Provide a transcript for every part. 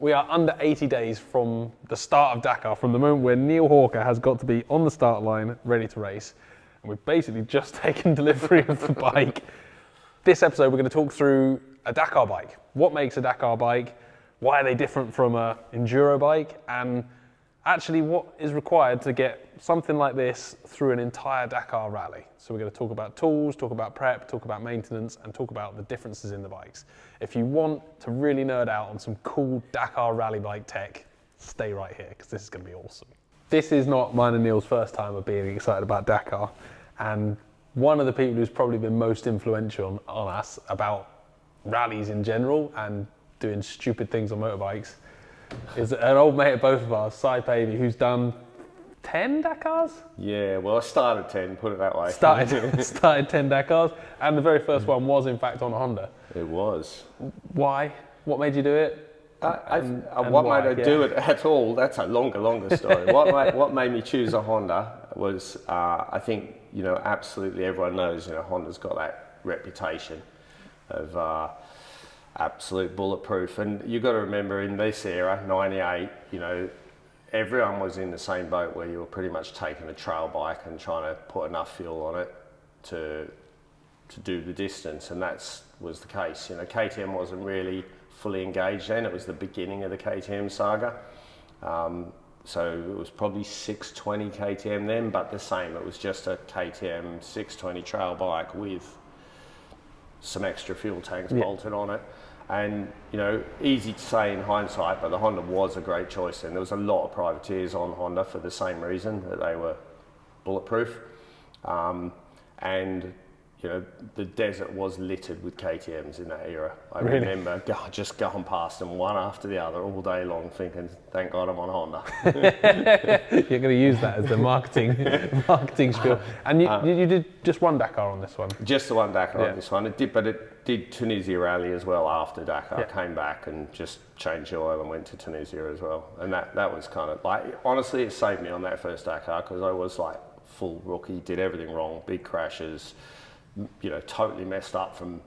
We are under 80 days from the start of Dakar, from the moment where Neil Hawker has got to be on the start line, ready to race. And we've basically just taken delivery of the bike. This episode, we're going to talk through a Dakar bike. What makes a Dakar bike? Why are they different from an enduro bike? And actually what is required to get something like this through an entire Dakar rally. So we're going to talk about tools, talk about prep, talk about maintenance, and talk about the differences in the bikes. If you want to really nerd out on some cool Dakar rally bike tech, stay right here, because this is going to be awesome. This is not mine and Neil's first time of being excited about Dakar, and one of the people who's probably been most influential on us about rallies in general and doing stupid things on motorbikes is an old mate of both of ours, Cy Pavey, who's done 10 Dakars? Yeah, well, I started 10, put it that way. Started 10 Dakars, and the very first one was in fact on a Honda. It was. Why? What made you do it? What made I do it at all? That's a longer story. What made me choose a Honda was, I think, absolutely everyone knows, Honda's got that reputation of absolute bulletproof. And you've got to remember, in this era, 98, everyone was in the same boat where you were pretty much taking a trail bike and trying to put enough fuel on it to do the distance, and that was the case. KTM wasn't really fully engaged then. It was the beginning of the KTM saga. So it was probably 620 KTM then, but the same. It was just a KTM 620 trail bike with some extra fuel tanks bolted on it. And, easy to say in hindsight, but the Honda was a great choice. And there was a lot of privateers on Honda for the same reason, that they were bulletproof. And, the desert was littered with KTMs in that era. I remember just going past them one after the other all day long, thinking, thank God I'm on Honda. You're going to use that as the marketing spiel. And you did just one Dakar on this one? Just the one Dakar on this one. It did Tunisia Rally as well after Dakar. Yeah. Came back and just changed the oil and went to Tunisia as well. And that was kind of like, honestly, it saved me on that first Dakar, because I was like full rookie, did everything wrong, big crashes, totally messed up from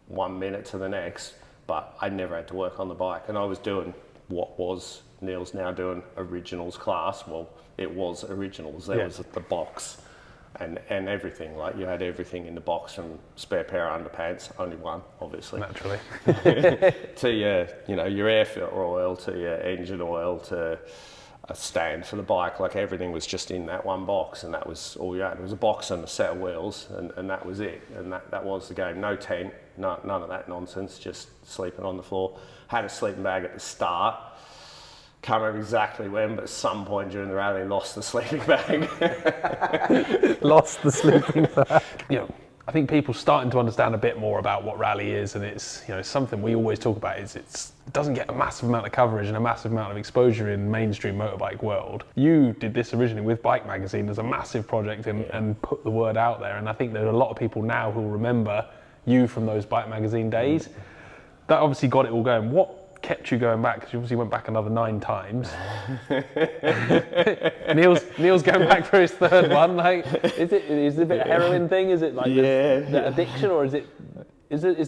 1 minute to the next, but I never had to work on the bike. And I was doing what was Neil's now doing originals class. Well, it was originals. There was the box and everything. Like, you had everything in the box, from spare pair of underpants, only one, obviously. Naturally. To your air filter oil, to your engine oil, to a stand for the bike. Like, everything was just in that one box, and that was all you had. It was a box and a set of wheels, and that was it. And that was the game. No tent, none of that nonsense, just sleeping on the floor. Had a sleeping bag at the start. Can't remember exactly when, but at some point during the rally, lost the sleeping bag. Lost the sleeping bag. I think people starting to understand a bit more about what rally is, and it's something we always talk about. It doesn't get a massive amount of coverage and a massive amount of exposure in mainstream motorbike world. You did this originally with Bike Magazine as a massive project and put the word out there, and I think there are a lot of people now who remember you from those Bike Magazine days. That obviously got it all going. What kept you going back? Because you obviously went back another 9 times. Neil's going back for his third one. Like, is it a bit of a heroin thing? Is it like the addiction, or is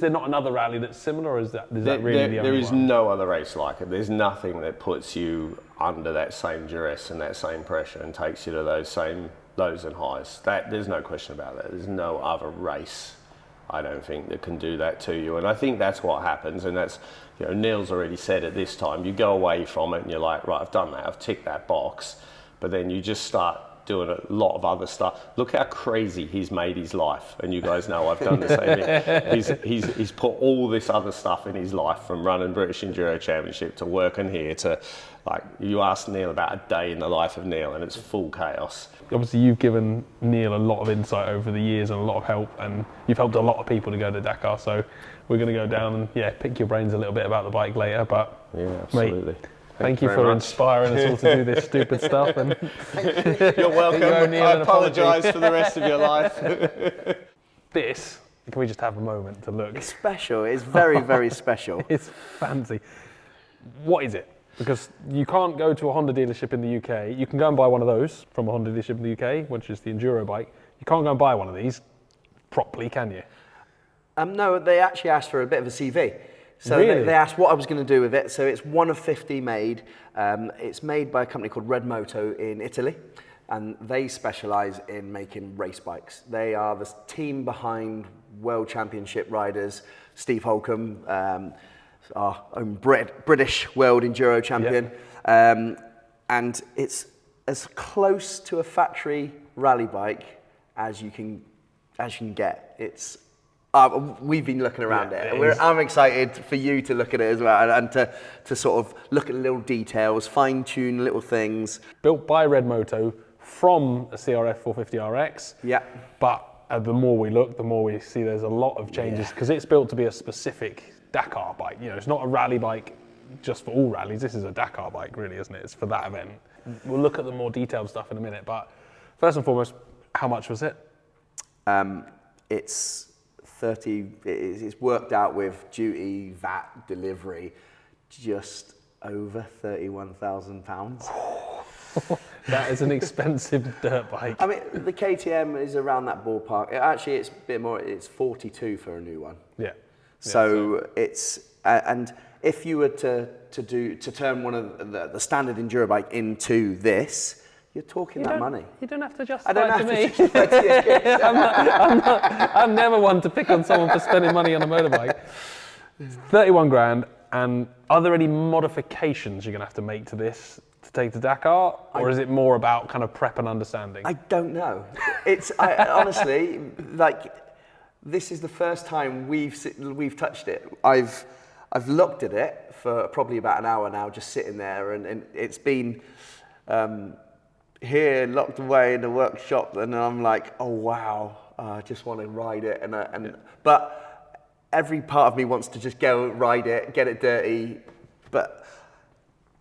there not another rally that's similar, or is that really the only one? There is no other race like it. There's nothing that puts you under that same duress and that same pressure and takes you to those same lows and highs. There's no question about that. There's no other race, I don't think, that can do that to you. And I think that's what happens, and that's, Neil's already said it this time. You go away from it and you're like, right, I've done that, I've ticked that box, but then you just start doing a lot of other stuff. Look how crazy he's made his life, and you guys know I've done the same thing. He's put all this other stuff in his life, from running British Enduro Championship to working here to, like, you ask Neil about a day in the life of Neil and it's full chaos. Obviously you've given Neil a lot of insight over the years and a lot of help, and you've helped a lot of people to go to Dakar, so we're going to go down and pick your brains a little bit about the bike later. But absolutely. Mate, thank you for inspiring us all to do this stupid stuff. And you're welcome. I apologise for the rest of your life. This, can we just have a moment to look? It's special. It's very, very special. It's fancy. What is it? Because you can't go to a Honda dealership in the UK. You can go and buy one of those from a Honda dealership in the UK, which is the enduro bike. You can't go and buy one of these properly, can you? No, they actually asked for a bit of a CV. So Really? they asked what I was going to do with it. So it's one of 50 made. It's made by a company called Red Moto in Italy, and they specialize in making race bikes. They are the team behind World Championship riders, Steve Holcomb, our own British World Enduro Champion. And it's as close to a factory rally bike as you can get. It's we've been looking around it. I'm excited for you to look at it as well, and to sort of look at little details, fine tune little things. Built by Red Moto from a CRF450RX. Yeah. But the more we look, the more we see there's a lot of changes because it's built to be a specific Dakar bike. You know, it's not a rally bike just for all rallies. This is a Dakar bike, really, isn't it? It's for that event. We'll look at the more detailed stuff in a minute, but first and foremost, how much was it? It's 30. It's worked out with duty, VAT, delivery, just over £31,000. That is an expensive dirt bike. I mean, the KTM is around that ballpark. Actually, it's a bit more. It's 42 for a new one. Yeah. So it's and if you were to turn one of the standard enduro bike into this, you're talking that money. You don't have to justify I don't have to to me. justify to you. I'm never one to pick on someone for spending money on a motorbike. 31 grand. And are there any modifications you're going to have to make to this to take to Dakar? Or is it more about kind of prep and understanding? I don't know. Honestly, like, this is the first time we've touched it. I've looked at it for probably about an hour now, just sitting there, and it's been here locked away in the workshop, and I'm like, oh wow, I just want to ride it, but every part of me wants to just go ride it, get it dirty, but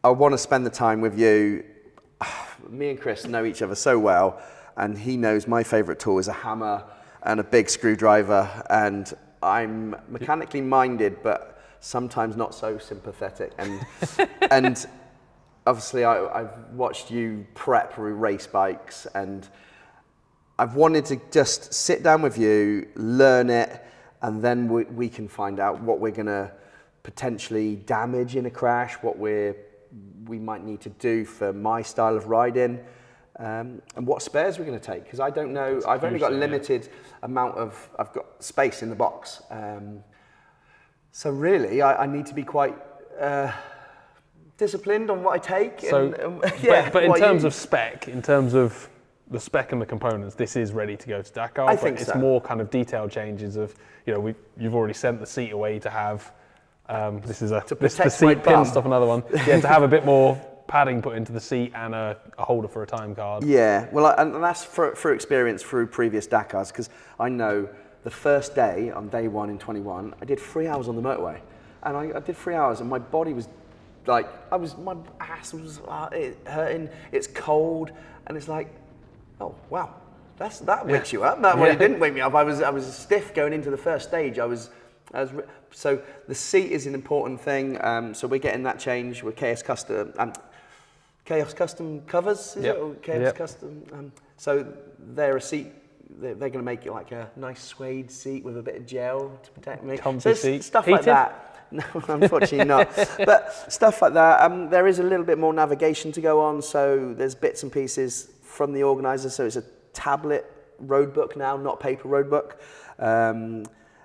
I want to spend the time with you. Me and Chris know each other so well, and he knows my favourite tool is a hammer and a big screwdriver, and I'm mechanically minded, but sometimes not so sympathetic. And obviously I've watched you prep race bikes, and I've wanted to just sit down with you, learn it, and then we can find out what we're going to potentially damage in a crash, what we might need to do for my style of riding, and what spares we're going to take, because I don't know. I've only got a limited amount of, I've got space in the box. So really, I need to be quite disciplined on what I take. So, but in terms of spec, in terms of the spec and the components, this is ready to go to Dakar. I think it's more kind of detailed changes of, you know, you've already sent the seat away to have, this is the seat pin stuff, another one. Yeah, to have a bit more padding put into the seat and a holder for a time card. Yeah, well, and that's through experience through previous Dakars, because I know the first day, on day one in 21, I did 3 hours on the motorway, and I did 3 hours, and my body was like, my ass was hurting, it's cold, and it's like, oh wow, that wakes you up. That one didn't wake me up. I was stiff going into the first stage. So the seat is an important thing. So we're getting that change with Chaos Custom covers, is it? Or Chaos Custom. So they're a seat. They're going to make it like a nice suede seat with a bit of gel to protect me. Comfy seat. Stuff like that. No, unfortunately not. But stuff like that. There is a little bit more navigation to go on. So there's bits and pieces from the organizer. So it's a tablet road book now, not paper road book.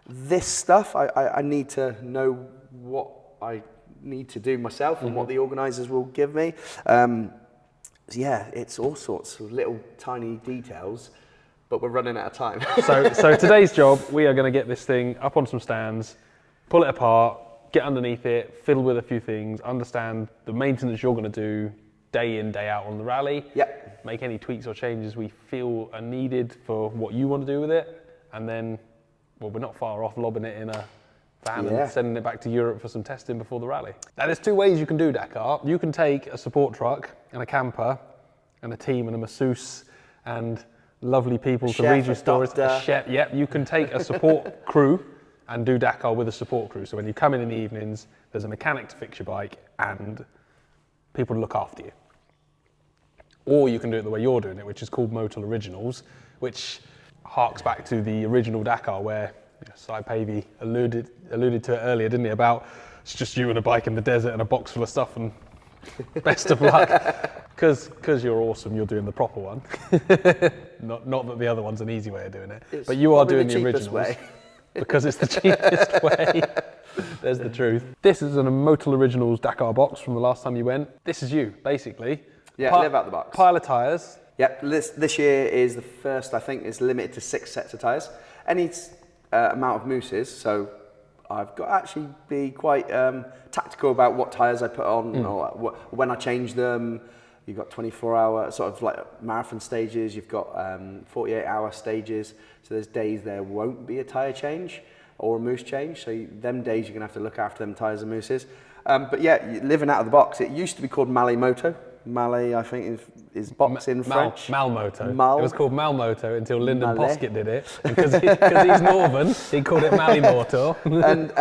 This stuff, I need to know what I need to do myself and what the organisers will give me. So yeah, it's all sorts of little tiny details, but we're running out of time. So today's job, we are going to get this thing up on some stands, pull it apart, get underneath it, fiddle with a few things, understand the maintenance you're going to do day in, day out on the rally. Yep. Make any tweaks or changes we feel are needed for what you want to do with it, and then, well, we're not far off lobbing it in a van and sending it back to Europe for some testing before the rally. Now, there's two ways you can do Dakar. You can take a support truck and a camper and a team and a masseuse and lovely people to read your stories. A chef, you can take a support crew and do Dakar with a support crew. So when you come in the evenings, there's a mechanic to fix your bike and people to look after you. Or you can do it the way you're doing it, which is called Motul Originals, which harks back to the original Dakar, where Cy Pavey alluded to it earlier, didn't he? About it's just you and a bike in the desert and a box full of stuff, and best of luck. Because you're awesome, you're doing the proper one. not that the other one's an easy way of doing it, It's but you are probably doing the the cheapest originals. way. Because it's the cheapest way. There's the truth. This is an Motul Originals Dakar box from the last time you went. This is you, basically. Yeah, live out the box. Pile of tyres. Yep, this year is the first, I think, is limited to 6 sets of tyres. Any amount of mousses, so I've got to actually be quite tactical about what tyres I put on or when I change them. You've got 24-hour sort of like marathon stages, you've got 48-hour stages, so there's days there won't be a tyre change or a mousse change, so them days you're going to have to look after them tyres and mousses. But yeah, living out of the box, it used to be called Malay Moto. Malay, I think, is box in French. Malmoto. Mal. It was called Malmoto until Lyndon Malay. Poskett did it. Because he's Northern, he called it Malimoto. And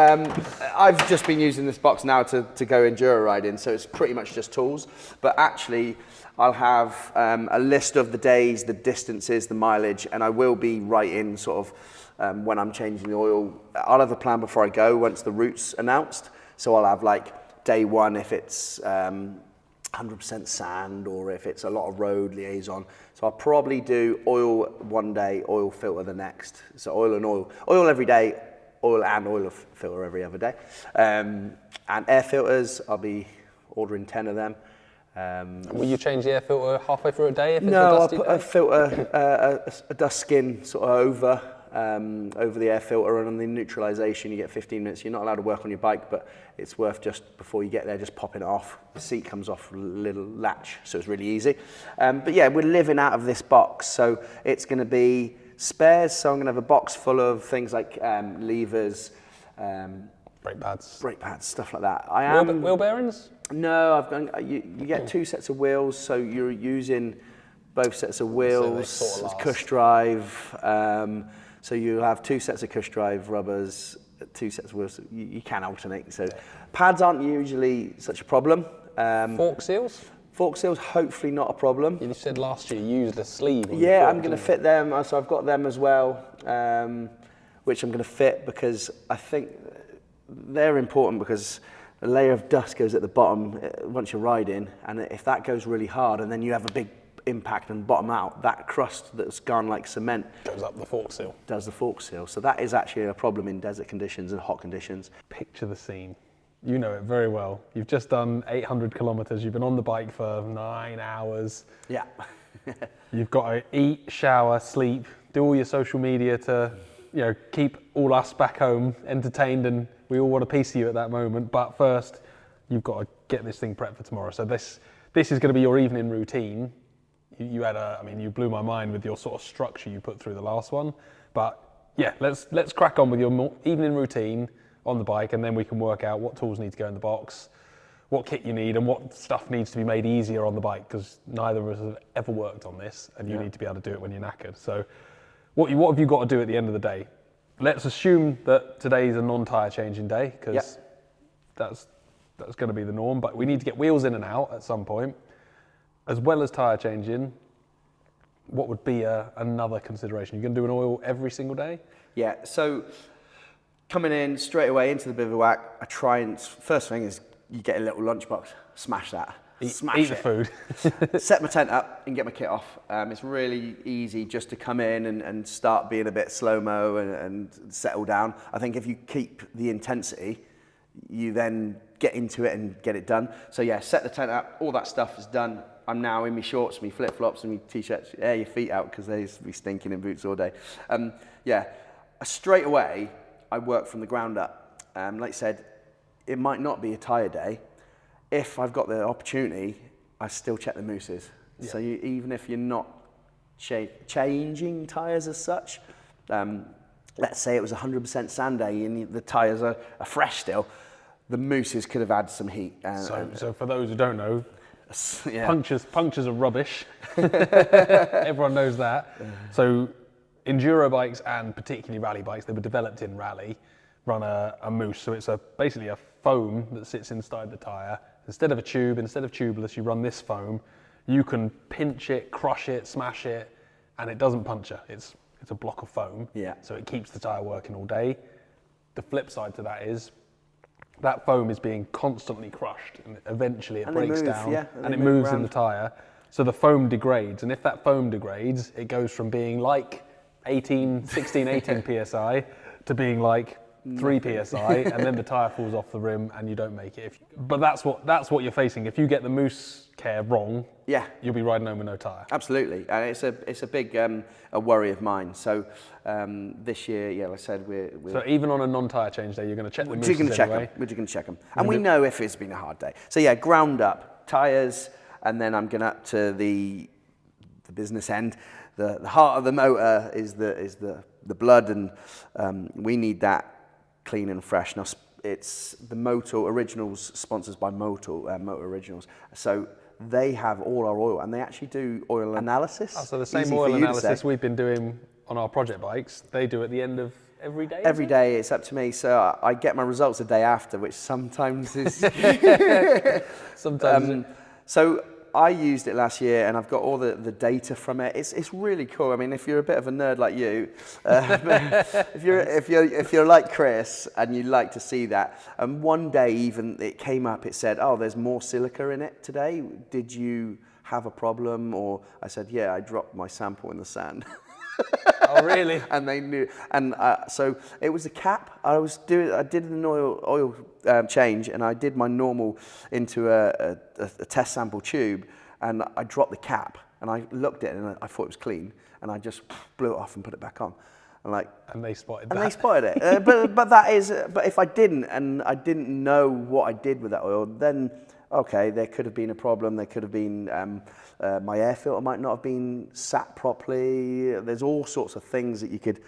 I've just been using this box now to go enduro riding, so it's pretty much just tools. But actually, I'll have a list of the days, the distances, the mileage, and I will be writing sort of when I'm changing the oil. I'll have a plan before I go once the route's announced. So I'll have like day one if it's 100% sand or if it's a lot of road liaison. So I'll probably do oil one day, oil filter the next. So oil and oil. Oil every day, oil and oil filter every other day. And air filters, I'll be ordering 10 of them. Will you change the air filter halfway through a day if it's a No, I'll dusty put day? a filter, a dust skin sort of over the air filter, and on the neutralisation you get 15 minutes. You're not allowed to work on your bike, but it's worth just before you get there just popping it off. The seat comes off a little latch, so it's really easy. But yeah, we're living out of this box, so it's going to be spares. So I'm going to have a box full of things like levers, Brake pads, stuff like that. Wheel bearings? No, you get 2 sets of wheels, so you're using both sets of wheels, sort of last. cush drive. So you have 2 sets of cush drive rubbers, 2 sets of wheels. You can alternate. So pads aren't usually such a problem. Fork seals? Fork seals, hopefully not a problem. You said last year you used a sleeve on Yeah, the fork, I'm going to didn't fit them. So I've got them as well, which I'm going to fit because I think they're important because a layer of dust goes at the bottom once you're riding, and if that goes really hard and then you have a big impact and bottom out, that crust that's gone like cement goes up the fork seal. Does the fork seal. So that is actually a problem in desert conditions and hot conditions. Picture the scene. You know it very well. You've just done 800 kilometers. You've been on the bike for 9 hours. Yeah. You've got to eat, shower, sleep, do all your social media to, keep all us back home entertained, and we all want a piece of you at that moment. But first, you've got to get this thing prepped for tomorrow. So this is going to be your evening routine. You blew my mind with your sort of structure you put through the last one. But yeah, let's crack on with your evening routine on the bike, and then we can work out what tools need to go in the box, what kit you need, and what stuff needs to be made easier on the bike, because neither of us have ever worked on this, and you need to be able to do it when you're knackered. So what have you got to do at the end of the day? Let's assume that today's a non-tyre changing day, because that's going to be the norm, but we need to get wheels in and out at some point. As well as tyre changing, what would be another consideration? You're going to do an oil every single day? Yeah, so coming in straight away into the bivouac, I try and, first thing is you get a little lunchbox, smash that. Eat the food. Set my tent up and get my kit off. It's really easy just to come in and start being a bit slow-mo and settle down. I think if you keep the intensity, you then get into it and get it done. So yeah, set the tent up, all that stuff is done. I'm now in my shorts, my flip-flops and my t-shirts. Air your feet out because they be stinking in boots all day. Straight away, I work from the ground up. Like I said, it might not be a tyre day. If I've got the opportunity, I still check the mousses. Yeah. So even if you're not changing tyres as such, let's say it was 100% sand day and the tyres are fresh still, the mousses could have had some heat. So for those who don't know, punctures are rubbish. Everyone knows that. So enduro bikes and particularly rally bikes, they were developed in rally, run a mousse. So it's basically a foam that sits inside the tyre. Instead of a tube, instead of tubeless, you run this foam. You can pinch it, crush it, smash it, and it doesn't puncture. It's it's a block of foam. Yeah. So it keeps the tyre working all day. The flip side to that is that foam is being constantly crushed, and eventually it breaks down and it moves in the tyre. So the foam degrades, and if that foam degrades, it goes from being like 18 psi to being like 3 psi, and then the tyre falls off the rim and you don't make it. But that's what you're facing. If you get the Moose Care wrong, you'll be riding home with no tyre. Absolutely, and it's a big a worry of mine. So this year, like I said, we're so even on a non-tyre change day, you're going to check the Mooses anyway. We're going to check them, and we know if it's been a hard day. So yeah, ground up tyres, and then I'm going up to the business end. The heart of the motor is the blood, and we need that clean and fresh. Now, it's the Moto Originals, sponsored by Moto Originals. So they have all our oil, and they actually do oil analysis. So the same oil analysis we've been doing on our project bikes, they do at the end of every day? Every day, it's up to me. So I get my results the day after, which sometimes is... sometimes. So I used it last year, and I've got all the data from it. It's really cool. I mean, if you're a bit of a nerd like you, if you're like Chris and you like to see that, and one day even it came up. It said, "Oh, there's more silica in it today. Did you have a problem?" Or I said, "Yeah, I dropped my sample in the sand." Oh, really? And they knew, and so it was a cap. I did an oil change, and I did my normal into a test sample tube, and I dropped the cap, and I looked at it, and I thought it was clean, and I just blew it off and put it back on, and they spotted and that. they spotted it. But if I didn't, and I didn't know what I did with that oil, then okay, there could have been a problem. There could have been my air filter might not have been sat properly. There's all sorts of things that you could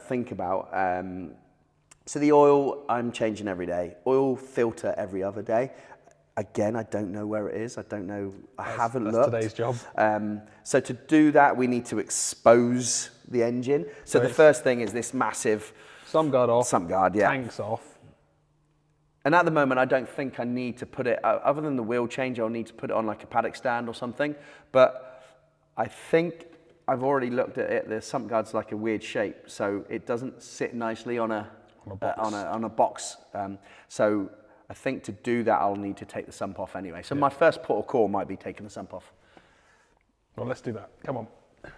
think about. So the oil I'm changing every day. Oil filter every other day. Again, I don't know where it is. I don't know. I haven't looked. That's today's job. So to do that, we need to expose the engine. So the first thing is this massive Sump guard off. Sump guard, yeah. Tanks off. And at the moment, I don't think I need to put it, other than the wheel change, I'll need to put it on like a paddock stand or something. But I think I've already looked at it. The sump guard's like a weird shape, so it doesn't sit nicely on a box. So I think to do that, I'll need to take the sump off anyway. So my first port of call might be taking the sump off. Well, let's do that. Come on. Look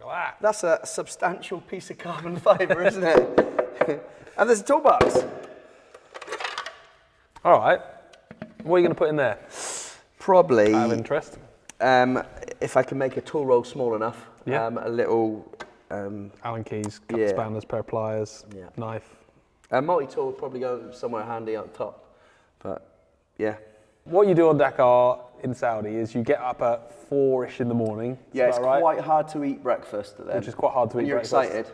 at that. That's a substantial piece of carbon fibre, isn't it? And there's a toolbox. All right. What are you going to put in there? Probably. Out of interest. If I can make a tool roll small enough. Yeah. A little. Allen keys, couple of spanners, pair of pliers, knife. A multi-tool would probably go somewhere handy on top. But yeah. What you do on Dakar in Saudi is you get up at 4ish in the morning. Yeah, it's quite hard to eat breakfast then. Which is quite hard to eat breakfast. You're excited.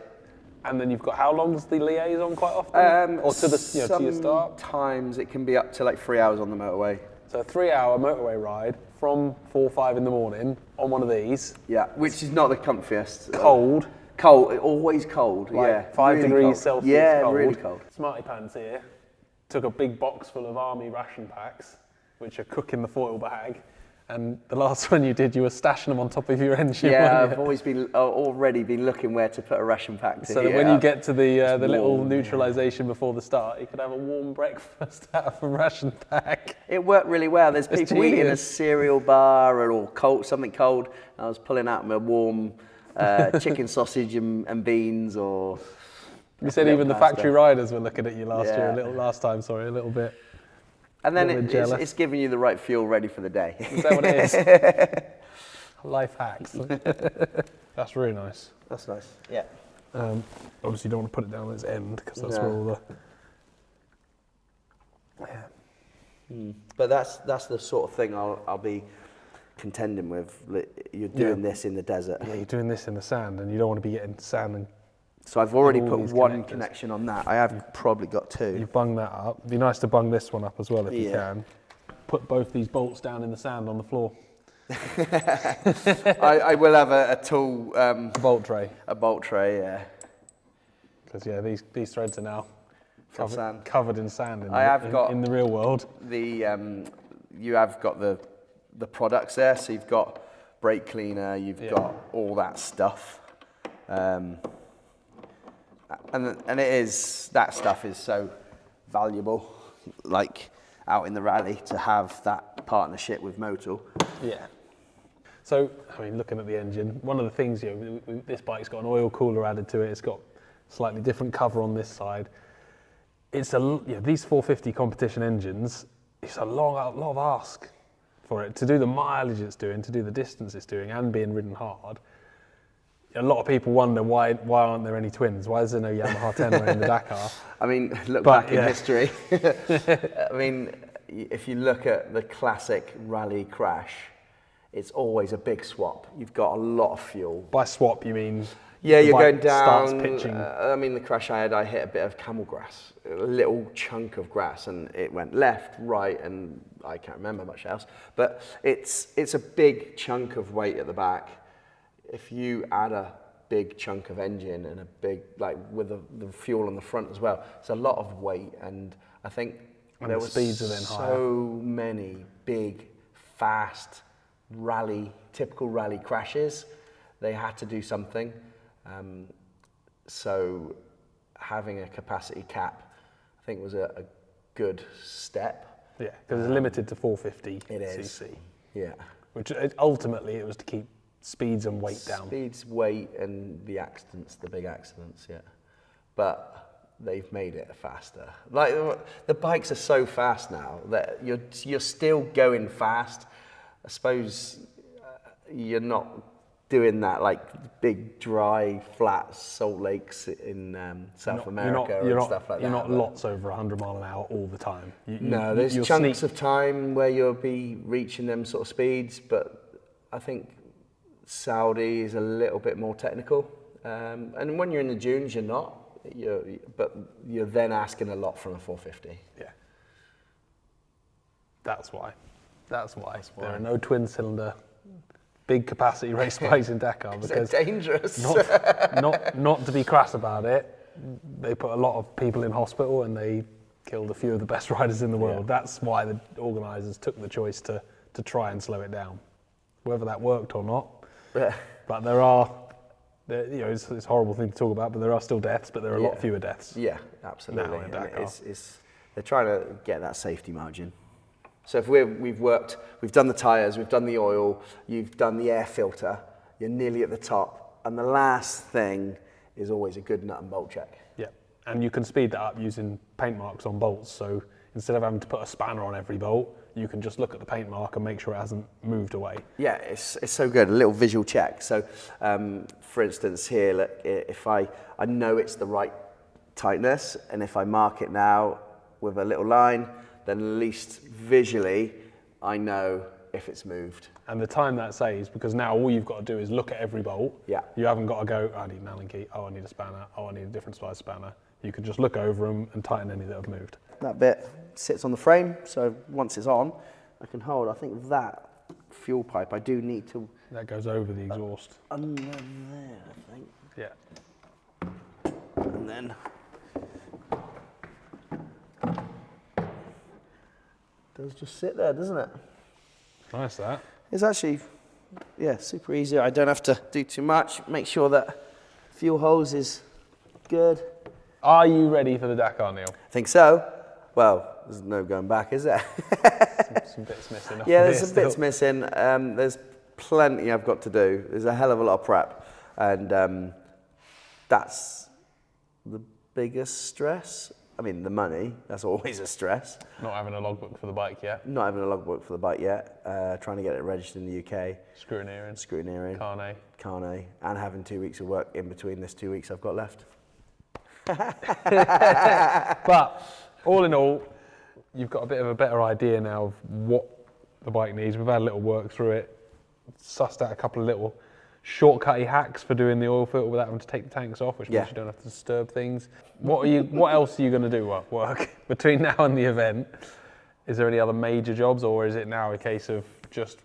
And then you've got, how long's the liaison quite often? Or to the, to your start? Sometimes it can be up to like 3 hours on the motorway. So a 3-hour motorway ride from 4 or 5 in the morning on one of these. Yeah, which is not the comfiest. Cold. Cold, always cold, like 5 really degrees cold. Celsius yeah, cold. Really cold. Smarty Pants here took a big box full of army ration packs, which are cooking the foil bag. And the last one you did, you were stashing them on top of your engine. Yeah, I've already been looking where to put a ration pack to. So that when you get to the little neutralisation before the start, you could have a warm breakfast out of a ration pack. It worked really well. There's people eating a cereal bar or cold, something cold. I was pulling out my warm chicken sausage and beans or. You said even the factory riders were looking at you last time, a little bit. And then it's giving you the right fuel ready for the day. Is that what it is? Life hacks. That's really nice. That's nice. Yeah. Obviously, you don't want to put it down at its end because that's where all the. Yeah. But that's the sort of thing I'll be contending with. You're doing this in the desert. Yeah, you're doing this in the sand, and you don't want to be getting sand and. So I've already put one connection on that. I have probably got 2. You've bunged that up. It'd be nice to bung this one up as well if you can. Put both these bolts down in the sand on the floor. I will have a tool... bolt tray. A bolt tray, yeah. Because these threads are now covered in sand in the real world. You have got the products there, so you've got brake cleaner, you've got all that stuff. And it is, that stuff is so valuable, like out in the rally, to have that partnership with Motul. Yeah. So, I mean, looking at the engine, one of the things, this bike's got an oil cooler added to it. It's got slightly different cover on this side. It's these 450 competition engines, it's a lot of ask for it to do the mileage it's doing, to do the distance it's doing, and being ridden hard. A lot of people wonder why aren't there any twins? Why is there no Yamaha 10 in the Dakar? I mean, look back in history. I mean, if you look at the classic rally crash, it's always a big swap. You've got a lot of fuel. By swap, you mean? Yeah, you're going down. Starts pitching. I mean, the crash I hit a bit of camel grass, a little chunk of grass, and it went left, right, and I can't remember much else. But it's a big chunk of weight at the back. If you add a big chunk of engine and a big, like with the fuel on the front as well, it's a lot of weight, and I think there were so many big, fast typical rally crashes. They had to do something. So having a capacity cap, I think, was a good step. Yeah, because it's limited to 450 it is. cc. Yeah. Which ultimately it was to keep speeds and weight down. Speeds, weight, and the accidents, the big accidents, yeah. But they've made it faster. Like, the bikes are so fast now that you're still going fast. I suppose you're not doing that like big, dry, flat salt lakes in South America and stuff like that. You're not lots over 100 mile an hour all the time. No, there's chunks of time where you'll be reaching them sort of speeds, but I think Saudi is a little bit more technical. And when you're in the dunes, you're not. But you're then asking a lot from a 450. Yeah. That's why. There are no twin cylinder, big capacity race bikes in Dakar, because they're dangerous. not to be crass about it, they put a lot of people in hospital and they killed a few of the best riders in the world. Yeah. That's why the organisers took the choice to try and slow it down. Whether that worked or not, but it's a horrible thing to talk about, but there are still deaths, but there are a lot fewer deaths. Yeah, absolutely. Now in Dakar. They're trying to get that safety margin. So if we've done the tyres, we've done the oil, you've done the air filter, you're nearly at the top, and the last thing is always a good nut and bolt check. Yeah, and you can speed that up using paint marks on bolts. So instead of having to put a spanner on every bolt, you can just look at the paint mark and make sure it hasn't moved away. Yeah, it's so good, a little visual check. So for instance here, look, if I know it's the right tightness, and if I mark it now with a little line, then at least visually I know if it's moved. And the time that saves, because now all you've got to do is look at every bolt. Yeah. You haven't got to go, I need an Allen key, I need a spanner, I need a different size spanner. You can just look over them and tighten any that have moved. That bit sits on the frame, so once it's on, I can hold. I think that fuel pipe, I do need to... That goes over the exhaust. Under there, I think. Yeah. And then... does just sit there, doesn't it? Nice, that. It's actually, super easy. I don't have to do too much. Make sure that fuel hose is good. Are you ready for the Dakar, Neil? I think so. Well, there's no going back, is there? some bits missing. Yeah, there's some bits missing. There's plenty I've got to do. There's a hell of a lot of prep. And that's the biggest stress. I mean, the money, that's always a stress. Not having a logbook for the bike yet. Not having a logbook for the bike yet. Trying to get it registered in the UK. Scrutineering. Carnet. And having 2 weeks of work in between this 2 weeks I've got left. But all in all, you've got a bit of a better idea now of what the bike needs. We've had a little work through it, sussed out a couple of little shortcutty hacks for doing the oil filter without having to take the tanks off, which means you don't have to disturb things. What else are you going to do work between now and the event? Is there any other major jobs, or is it now a case of just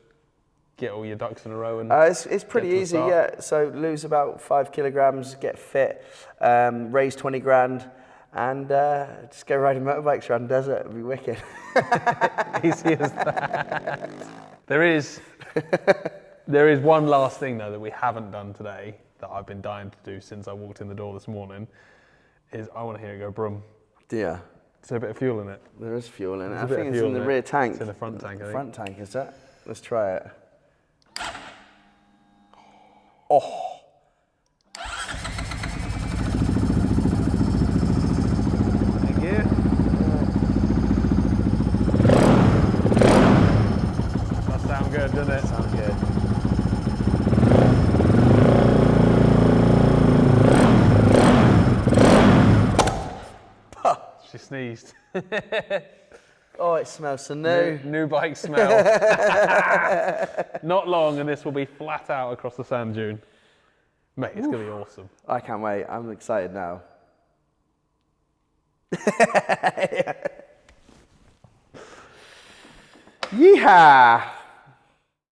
get all your ducks in a row? And it's pretty easy, yeah. So lose about 5 kilograms, get fit, raise 20 grand, and just go riding motorbikes around the desert. It'd be wicked. Easy as that. There is There is one last thing though that we haven't done today that I've been dying to do since I walked in the door this morning. Is I want to hear it go brum. Yeah. Is there a bit of fuel in it? There is fuel in it. There's I a bit think of it's fuel in the rear tank. It's in the front tank, I think. Front tank, is that? Let's try it. Oh. Thank you. That sounds good, doesn't it? Sounds good. She sneezed. Oh, it smells so new. New bike smell. Not long and this will be flat out across the sand dune. Mate, it's going to be awesome. I can't wait. I'm excited now. Yeehaw!